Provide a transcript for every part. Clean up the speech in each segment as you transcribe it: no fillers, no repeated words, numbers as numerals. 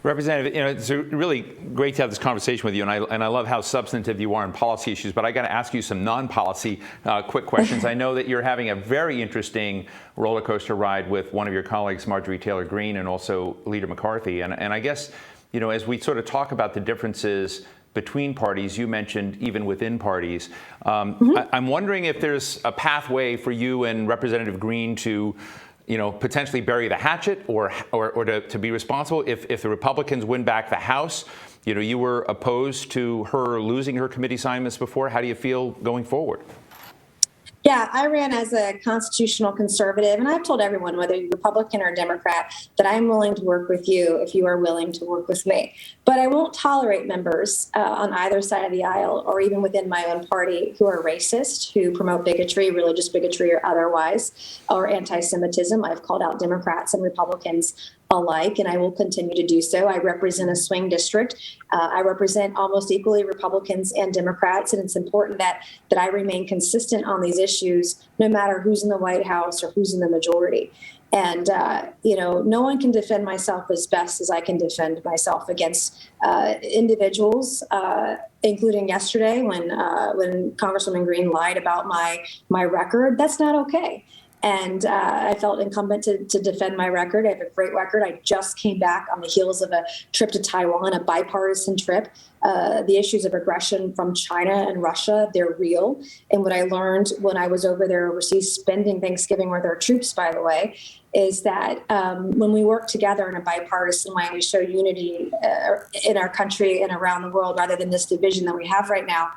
Representative, it's really great to have this conversation with you, and I love how substantive you are on policy issues, but I got to ask you some non-policy quick questions. I know that you're having a very interesting roller coaster ride with one of your colleagues, Marjorie Taylor Greene, and also Leader McCarthy. And I guess, as we sort of talk about the differences between parties, you mentioned even within parties, I'm wondering if there's a pathway for you and Representative Greene to potentially bury the hatchet or to be responsible if the Republicans win back the House. You were opposed to her losing her committee assignments before. How do you feel going forward? Yeah, I ran as a constitutional conservative, and I've told everyone, whether you're Republican or Democrat, that I'm willing to work with you if you are willing to work with me. But I won't tolerate members on either side of the aisle or even within my own party who are racist, who promote bigotry, religious bigotry or otherwise, or anti-Semitism. I've called out Democrats and Republicans alike, and I will continue to do so. I represent a swing district. I represent almost equally Republicans and Democrats, and it's important that I remain consistent on these issues, no matter who's in the White House or who's in the majority. And, no one can defend myself as best as I can defend myself against individuals, including yesterday when Congresswoman Greene lied about my record. That's not okay. And I felt incumbent to defend my record. I have a great record. I just came back on the heels of a trip to Taiwan, a bipartisan trip. The issues of aggression from China and Russia, they're real. And what I learned when I was over there overseas spending Thanksgiving with our troops, by the way, is that when we work together in a bipartisan way, we show unity in our country and around the world rather than this division that we have right now,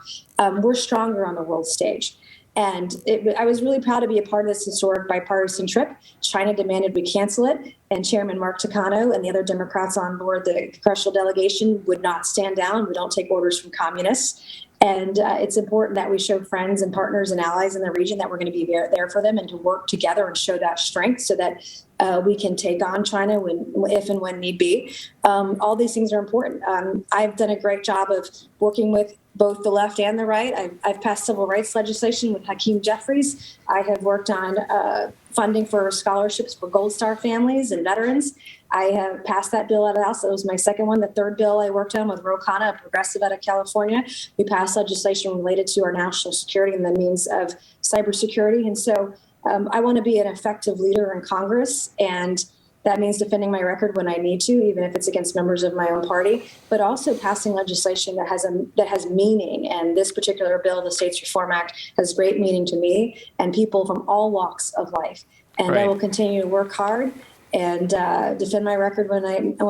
we're stronger on the world stage. And I was really proud to be a part of this historic bipartisan trip. China demanded we cancel it, and Chairman Mark Takano and the other Democrats on board the congressional delegation would not stand down. We don't take orders from communists. And it's important that we show friends and partners and allies in the region that we're going to be there for them and to work together and show that strength so that we can take on China if and when need be. All these things are important. I've done a great job of working with both the left and the right. I've passed civil rights legislation with Hakeem Jeffries. I have worked on funding for scholarships for Gold Star families and veterans. I have passed that bill out of the House. That was my second one. The third bill I worked on with Ro Khanna, a progressive out of California. We passed legislation related to our national security and the means of cybersecurity. And so I want to be an effective leader in Congress, and that means defending my record when I need to, even if it's against members of my own party, but also passing legislation that has meaning. And this particular bill, the States Reform Act, has great meaning to me and people from all walks of life. And right. I will continue to work hard and defend my record when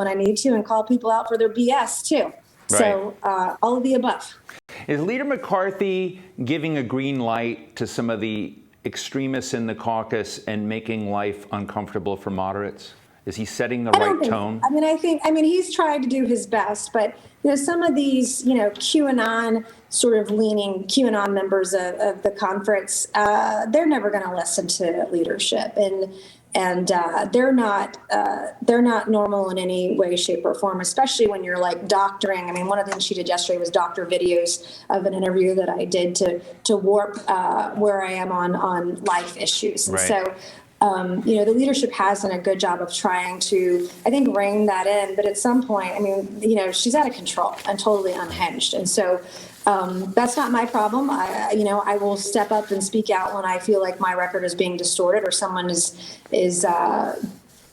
I need to, and call people out for their BS too. Right. So all of the above. Is Leader McCarthy giving a green light to some of the extremists in the caucus and making life uncomfortable for moderates? Is he setting the right tone? I mean, he's tried to do his best, but some of these, QAnon sort of leaning QAnon members of the conference, they're never going to listen to leadership, and they're not normal in any way, shape, or form, especially when you're like doctoring. I mean, one of the things she did yesterday was doctor videos of an interview that I did to warp where I am on life issues. And so, the leadership has done a good job of trying to, I think, rein that in. But at some point, she's out of control and totally unhinged. And so that's not my problem. I will step up and speak out when I feel like my record is being distorted or someone is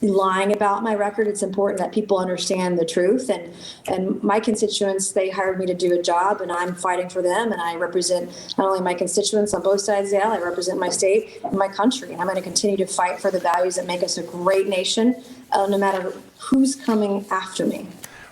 lying about my record. It's important that people understand the truth. And my constituents, they hired me to do a job, and I'm fighting for them. And I represent not only my constituents on both sides of the aisle, I represent my state and my country. And I'm going to continue to fight for the values that make us a great nation, no matter who's coming after me.